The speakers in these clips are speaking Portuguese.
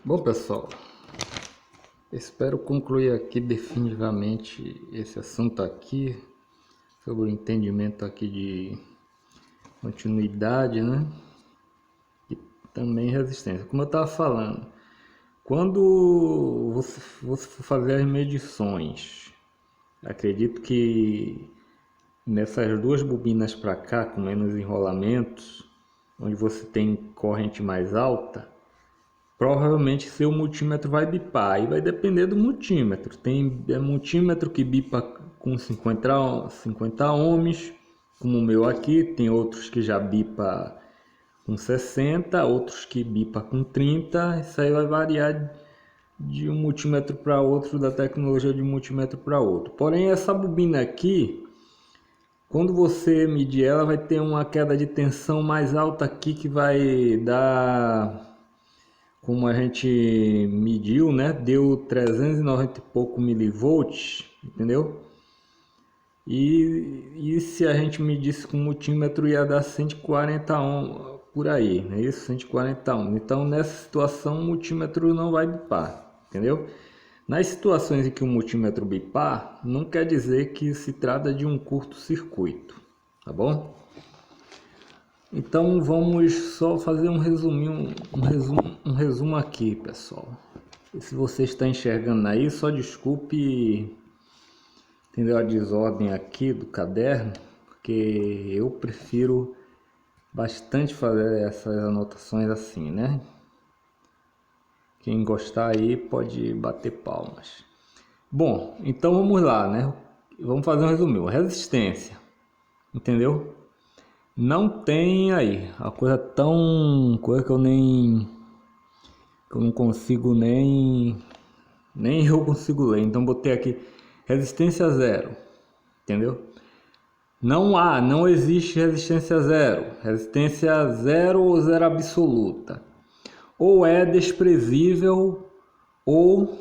Bom, pessoal, espero concluir aqui definitivamente esse assunto aqui sobre o entendimento aqui de continuidade, né? E também resistência. Como eu estava falando, quando você for fazer as medições, acredito que nessas duas bobinas para cá, com menos enrolamentos, onde você tem corrente mais alta, provavelmente seu multímetro vai bipar, aí vai depender do multímetro. Tem multímetro que bipa com 50 ohms, como o meu aqui, tem outros que já bipa com 60, outros que bipa com 30, isso aí vai variar de um multímetro para outro, da tecnologia de um multímetro para outro. Porém, essa bobina aqui, quando você medir ela, vai ter uma queda de tensão mais alta aqui que vai dar, como a gente mediu, né? Deu 390 e pouco milivolts, entendeu? E se a gente medisse com multímetro ia dar 140 ohms por aí, né? Isso, 140 ohms. Então nessa situação o multímetro não vai bipar, entendeu? Nas situações em que o multímetro bipar, não quer dizer que se trata de um curto-circuito, tá bom? Então vamos só fazer um resumo aqui, pessoal. E se você está enxergando aí, só desculpe, entendeu, a desordem aqui do caderno, porque eu prefiro bastante fazer essas anotações assim, né? Quem gostar aí pode bater palmas. Bom, então vamos lá, né? Vamos fazer um resumo. Resistência, entendeu? Não tem aí a coisa que eu não consigo nem eu consigo ler. Então botei aqui resistência zero, entendeu? Não existe resistência zero. Resistência zero ou zero absoluta. Ou é desprezível ou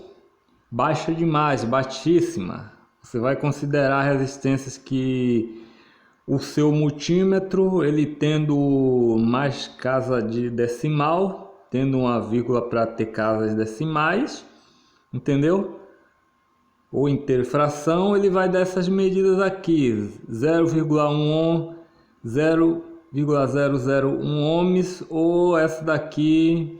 baixa demais, baixíssima. Você vai considerar resistências que o seu multímetro, ele tendo mais casa de decimal, tendo uma vírgula para ter casas decimais, entendeu? Ou interfração, ele vai dar essas medidas aqui, 0,1 ohm, 0,001 ohms, ou essa daqui,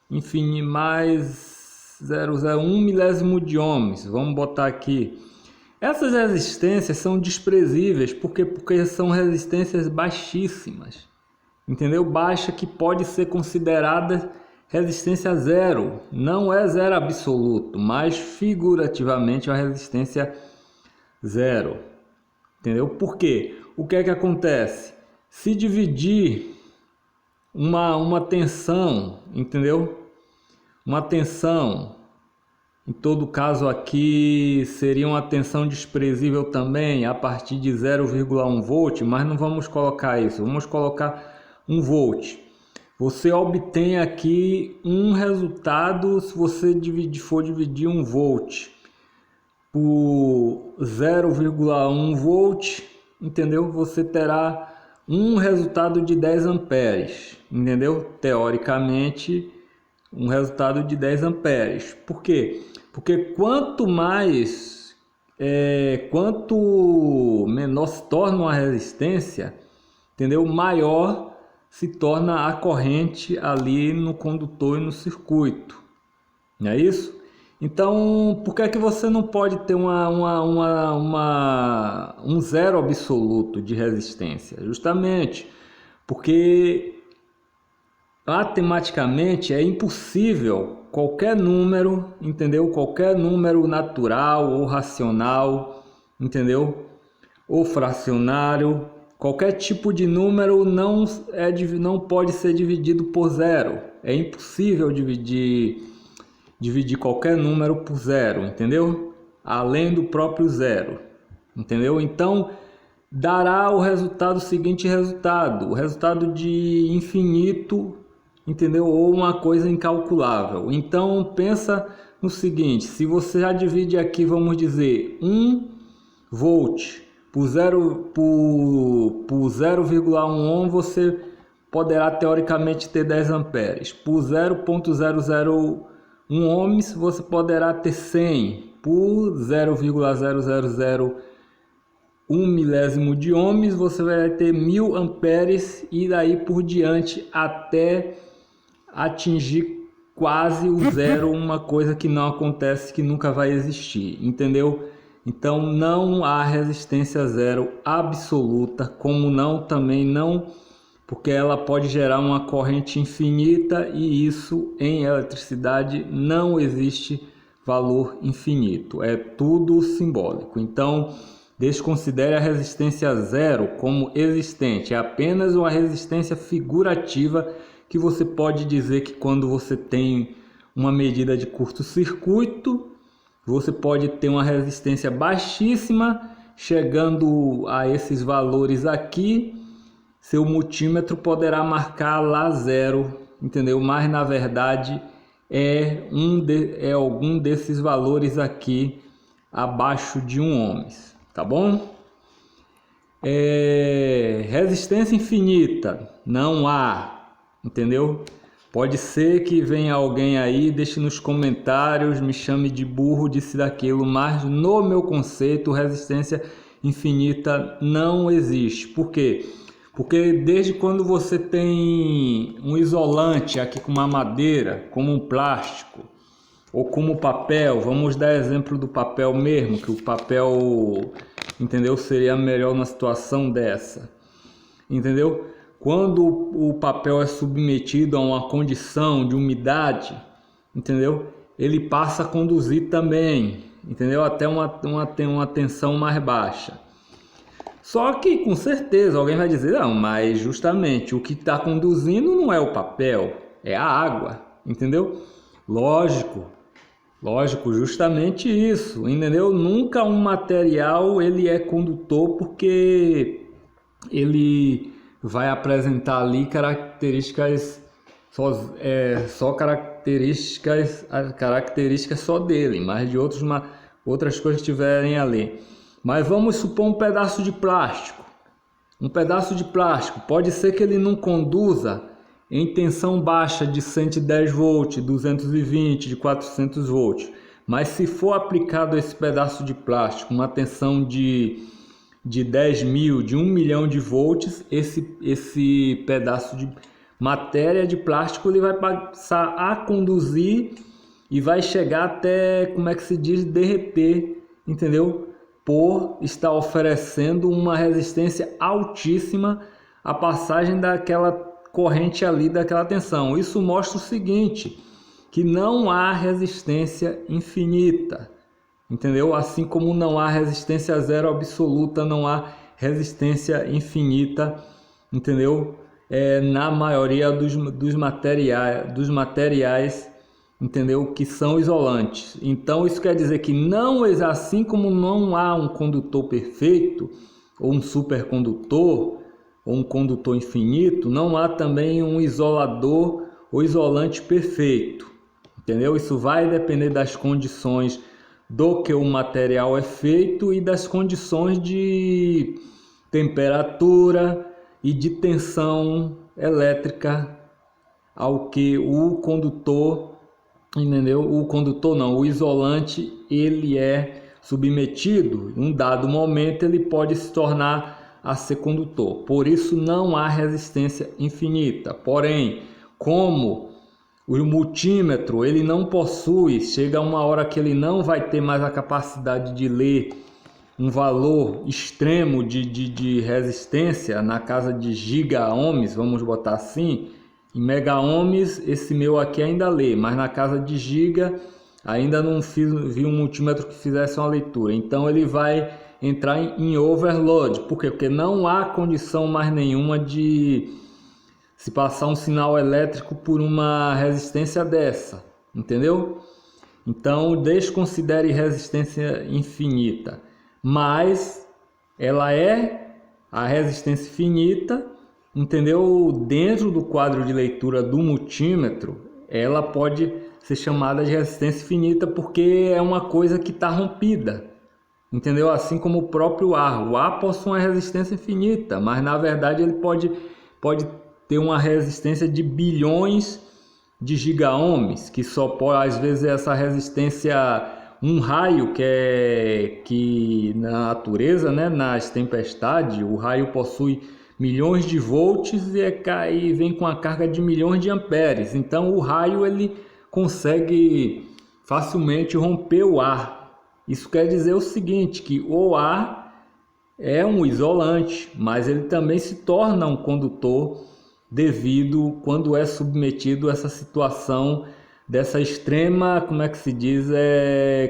enfim, mais 0,01 milésimo de ohms. Vamos botar aqui. Essas resistências são desprezíveis porque são resistências baixíssimas, entendeu? Baixa, que pode ser considerada resistência zero. Não é zero absoluto, mas figurativamente é uma resistência zero, entendeu? Por quê? O que é que acontece? Se dividir uma tensão, entendeu? Uma tensão, em todo caso aqui seria uma tensão desprezível também a partir de 0,1 volt, mas não vamos colocar isso, vamos colocar 1 volt. Você obtém aqui um resultado, se você for dividir 1 volt por 0,1 volt, entendeu? Você terá um resultado de 10 amperes, entendeu? Teoricamente, um resultado de 10 amperes. Por quê? Porque quanto menor se torna uma resistência, entendeu? Maior se torna a corrente ali no condutor e no circuito, não é isso? Então, por que é que você não pode ter um zero absoluto de resistência? Justamente porque matematicamente é impossível qualquer número, entendeu? Qualquer número natural ou racional, entendeu? Ou fracionário, qualquer tipo de número não pode ser dividido por zero. É impossível dividir qualquer número por zero, entendeu? Além do próprio zero, entendeu? Então dará o seguinte resultado, o resultado de infinito, entendeu? Ou uma coisa incalculável. Então pensa no seguinte: se você já divide aqui, vamos dizer, 1 volt por 0,1 ohm, você poderá teoricamente ter 10 amperes. Por 0,00 1 ohms, você poderá ter 100 por 0,0001 milésimo de ohms, você vai ter 1000 amperes e daí por diante até atingir quase o zero, uma coisa que não acontece, que nunca vai existir, entendeu? Então não há resistência zero absoluta, como também não, porque ela pode gerar uma corrente infinita e isso em eletricidade não existe valor infinito, é tudo simbólico. Então desconsidere a resistência zero como existente, é apenas uma resistência figurativa que você pode dizer que quando você tem uma medida de curto-circuito, você pode ter uma resistência baixíssima, chegando a esses valores aqui, seu multímetro poderá marcar lá zero, entendeu? Mas na verdade é algum desses valores aqui abaixo de 1 ohms, tá bom? Resistência infinita não há, entendeu? Pode ser que venha alguém aí, deixe nos comentários, me chame de burro, disse daquilo, mas no meu conceito, resistência infinita não existe. Por quê? Porque desde quando você tem um isolante aqui com uma madeira, como um plástico, ou como papel, vamos dar exemplo do papel mesmo, que o papel, entendeu, seria melhor na situação dessa, entendeu? Quando o papel é submetido a uma condição de umidade, entendeu? Ele passa a conduzir também, entendeu? Até uma tensão mais baixa. Só que com certeza alguém vai dizer, não, mas justamente o que está conduzindo não é o papel, é a água, entendeu? Lógico, justamente isso, entendeu? Nunca um material ele é condutor porque ele vai apresentar ali características características só dele, mas de outras coisas tiverem ali. Mas vamos supor um pedaço de plástico. Um pedaço de plástico pode ser que ele não conduza em tensão baixa de 110 volts, 220, de 400 volts. Mas se for aplicado a esse pedaço de plástico uma tensão de 10 mil, de 1 milhão de volts, esse pedaço de matéria de plástico ele vai passar a conduzir e vai chegar até, como é que se diz, derreter, entendeu? Por estar oferecendo uma resistência altíssima à passagem daquela corrente ali, daquela tensão. Isso mostra o seguinte, que não há resistência infinita, entendeu? Assim como não há resistência zero absoluta, não há resistência infinita, entendeu? Na maioria dos materiais, entendeu? Que são isolantes. Então isso quer dizer que assim como não há um condutor perfeito, ou um supercondutor, ou um condutor infinito, não há também um isolador ou isolante perfeito, entendeu? Isso vai depender das condições do que o material é feito e das condições de temperatura e de tensão elétrica ao que o condutor, entendeu? O isolante, ele é submetido. Em um dado momento ele pode se tornar a ser condutor. Por isso não há resistência infinita. Porém, como o multímetro ele não possui, chega uma hora que ele não vai ter mais a capacidade de ler um valor extremo de resistência na casa de giga-ohms, vamos botar assim. Em mega-ohms esse meu aqui ainda lê, mas na casa de giga ainda não vi um multímetro que fizesse uma leitura. Então ele vai entrar em overload. Por quê? Porque não há condição mais nenhuma de se passar um sinal elétrico por uma resistência dessa, entendeu? Então desconsidere resistência infinita, mas ela é a resistência infinita, entendeu? Dentro do quadro de leitura do multímetro, ela pode ser chamada de resistência infinita porque é uma coisa que está rompida, entendeu? Assim como o próprio ar. O ar possui uma resistência infinita, mas na verdade ele pode ter uma resistência de bilhões de giga-ohms, que só pode, às vezes, essa resistência, um raio que na natureza, né, nas tempestades, o raio possui milhões de volts e vem com a carga de milhões de amperes. Então o raio ele consegue facilmente romper o ar. Isso quer dizer o seguinte, que o ar é um isolante, mas ele também se torna um condutor devido quando é submetido a essa situação dessa extrema, como é que se diz,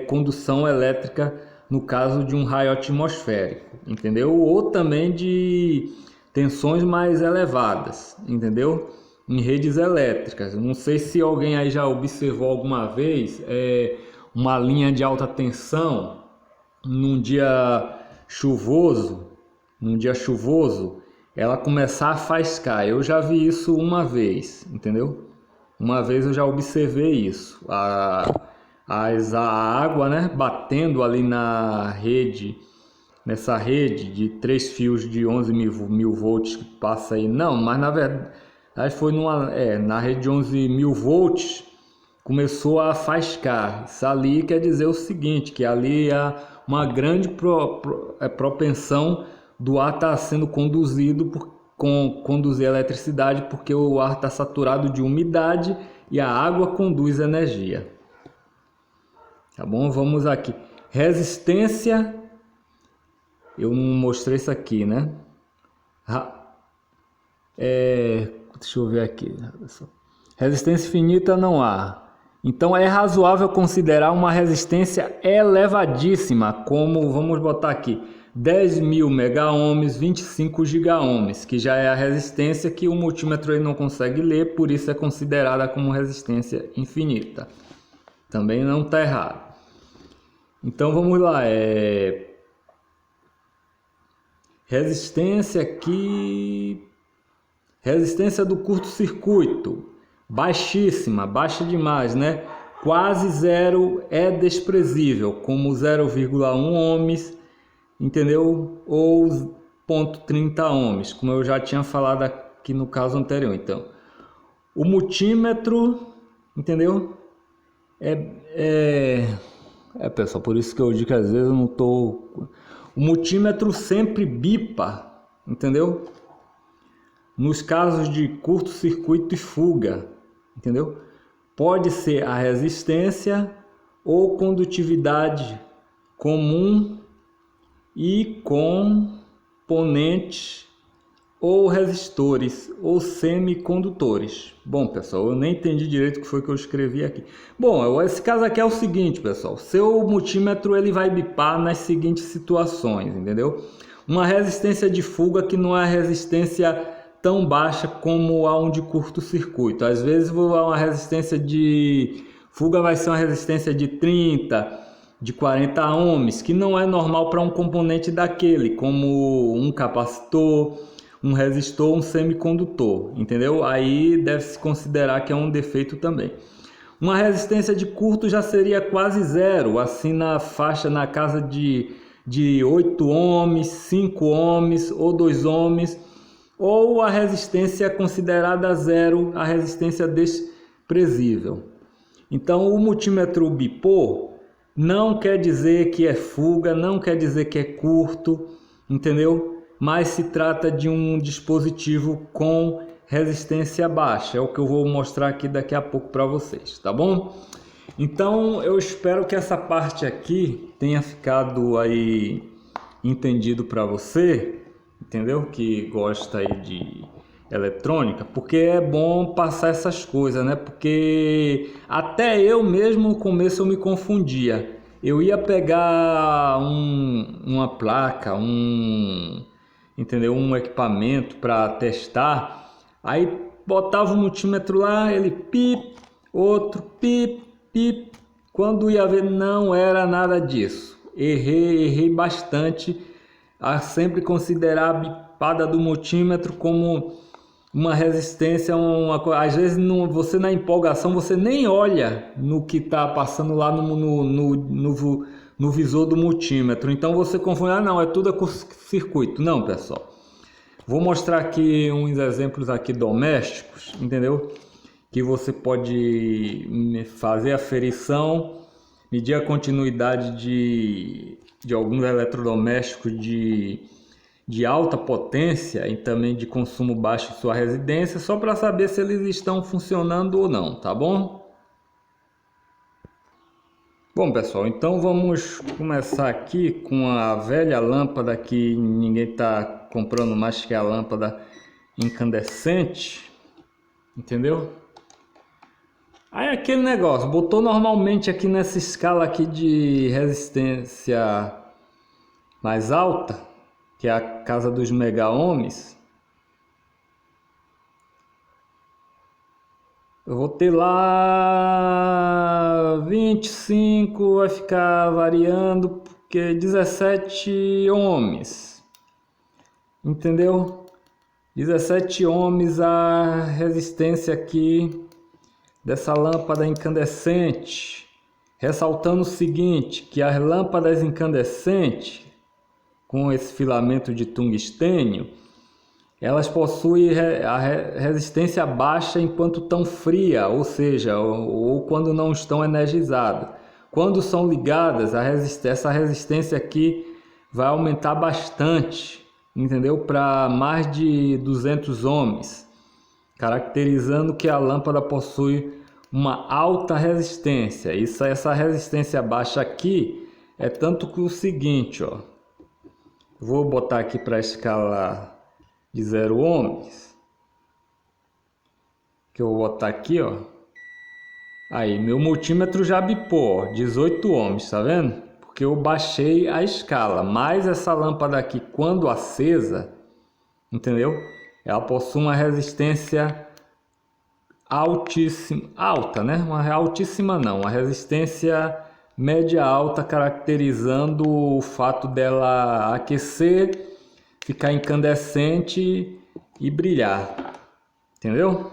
condução elétrica, no caso de um raio atmosférico, entendeu? Ou também de tensões mais elevadas, entendeu? Em redes elétricas. Não sei se alguém aí já observou alguma vez uma linha de alta tensão num dia chuvoso, ela começar a faiscar. Eu já vi isso uma vez, entendeu? Uma vez eu já observei isso. A água, né, batendo ali na rede, nessa rede de 3 fios de 11 mil volts que passa aí. Não, mas na verdade foi na rede de 11 mil volts começou a faiscar. Isso ali quer dizer o seguinte, que ali há uma grande propensão do ar estar sendo conduzido conduzir eletricidade, porque o ar está saturado de umidade e a água conduz energia. Tá bom? Vamos aqui. Resistência. Eu não mostrei isso aqui, né? Deixa eu ver aqui. Resistência infinita não há. Então é razoável considerar uma resistência elevadíssima, como, vamos botar aqui, 10.000 mega-ohms, 25 giga-ohms, que já é a resistência que o multímetro ele não consegue ler, por isso é considerada como resistência infinita. Também não está errado. Então vamos lá, resistência aqui, resistência do curto-circuito, baixíssima, baixa demais, né? Quase zero é desprezível, como 0,1 ohms, entendeu? Ou 0,30 ohms, como eu já tinha falado aqui no caso anterior. Então, o multímetro, entendeu? Pessoal, por isso que eu digo que às vezes eu não tô... O multímetro sempre bipa, entendeu? Nos casos de curto-circuito e fuga, entendeu? Pode ser a resistência ou condutividade comum e componentes ou resistores ou semicondutores. Bom, pessoal, eu nem entendi direito o que foi que eu escrevi aqui. Bom, esse caso aqui é o seguinte, pessoal. Seu multímetro ele vai bipar nas seguintes situações, entendeu? Uma resistência de fuga que não é resistência tão baixa como a um de curto-circuito. Às vezes uma resistência de fuga vai ser uma resistência de 30, de 40 ohms, que não é normal para um componente daquele, como um capacitor, um resistor, um semicondutor, entendeu? Aí deve-se considerar que é um defeito também. Uma resistência de curto já seria quase zero, assim na faixa, na casa de 8 ohms, 5 ohms ou 2 ohms, ou a resistência considerada zero, a resistência desprezível. Então o multímetro bipou não quer dizer que é fuga, não quer dizer que é curto, entendeu? Mas se trata de um dispositivo com resistência baixa. É o que eu vou mostrar aqui daqui a pouco para vocês, tá bom? Então eu espero que essa parte aqui tenha ficado aí entendido para você, entendeu? Que gosta aí de eletrônica, porque é bom passar essas coisas, né? Porque até eu mesmo no começo eu me confundia. Eu ia pegar uma placa, entendeu? Um equipamento para testar, aí botava o multímetro lá, ele pip, outro pip, pip. Quando ia ver, não era nada disso. Errei bastante a sempre considerar a bipada do multímetro como uma resistência, às vezes você na empolgação você nem olha no que está passando lá no visor do multímetro, então você confunde, não, é tudo curto-circuito. Não, pessoal, vou mostrar aqui uns exemplos aqui domésticos, entendeu? que você pode fazer aferição, medir a continuidade de alguns eletrodomésticos de alta potência e também de consumo baixo em sua residência, só para saber se eles estão funcionando ou não, tá bom? Bom, pessoal, então vamos começar aqui com a velha lâmpada que ninguém está comprando mais, que é a lâmpada incandescente, entendeu? Aí aquele negócio, botou normalmente aqui nessa escala aqui de resistência mais alta, que é a casa dos mega ohms. Eu vou ter lá 25, vai ficar variando, porque 17 ohms, entendeu? 17 ohms a resistência aqui dessa lâmpada incandescente. Ressaltando o seguinte, que as lâmpadas incandescentes, com esse filamento de tungstênio, elas possuem a resistência baixa enquanto estão fria, ou seja, ou quando não estão energizadas. Quando são ligadas, essa resistência aqui vai aumentar bastante, entendeu? Para mais de 200 ohms, caracterizando que a lâmpada possui uma alta resistência. Essa resistência baixa aqui é tanto que o seguinte, ó, vou botar aqui para a escala de 0 ohms, que eu vou botar aqui, ó. Aí meu multímetro já bipou, 18 ohms, tá vendo? Porque eu baixei a escala, mas essa lâmpada aqui, quando acesa, entendeu? Ela possui uma resistência altíssima, alta, né? Uma altíssima não, uma resistência média alta, caracterizando o fato dela aquecer, ficar incandescente e brilhar, entendeu?